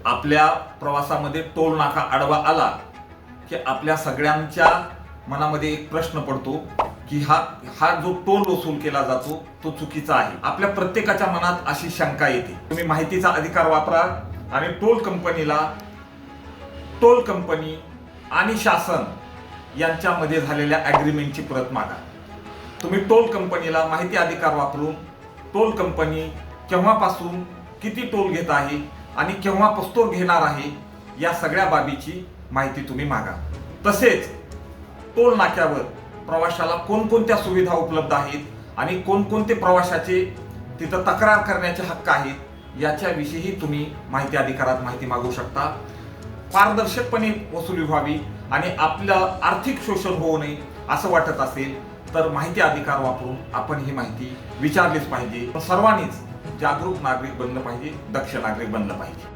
आपल्या प्रवासामध्ये टोल नाका आडवा आला की आपल्या सगळ्यांच्या मनामध्ये एक प्रश्न पडतो की हा जो टोल वसूल केला जातो तो चुकीचा आहे. आपल्या प्रत्येकाच्या मनात अशी शंका येते. तुम्ही माहितीचा अधिकार वापरा आणि टोल कंपनी आणि शासन यांच्यामध्ये झालेल्या ॲग्रीमेंटची प्रत मागा. तुम्ही टोल कंपनीला माहिती अधिकार वापरून टोल कंपनी केव्हापासून किती टोल घेत आहे आणि केव्हापासून घेणार आहे या सगळ्या बाबीची माहिती तुम्ही मागा. तसेच टोल नाक्यावर प्रवाशाला कोणकोणत्या सुविधा उपलब्ध आहेत आणि कोणकोणते प्रवाशाचे तिथं तक्रार करण्याचे हक्क आहेत याच्याविषयीही तुम्ही माहिती अधिकारात माहिती मागू शकता. पारदर्शकपणे वसुली व्हावी आणि आपलं आर्थिक शोषण होऊ नये असं वाटत असेल तर माहिती अधिकार वापरून आपण ही माहिती विचारलीच पाहिजे. सर्वांनीच जागरूक नागरिक बनलं पाहिजे, दक्ष नागरिक बनलं पाहिजे.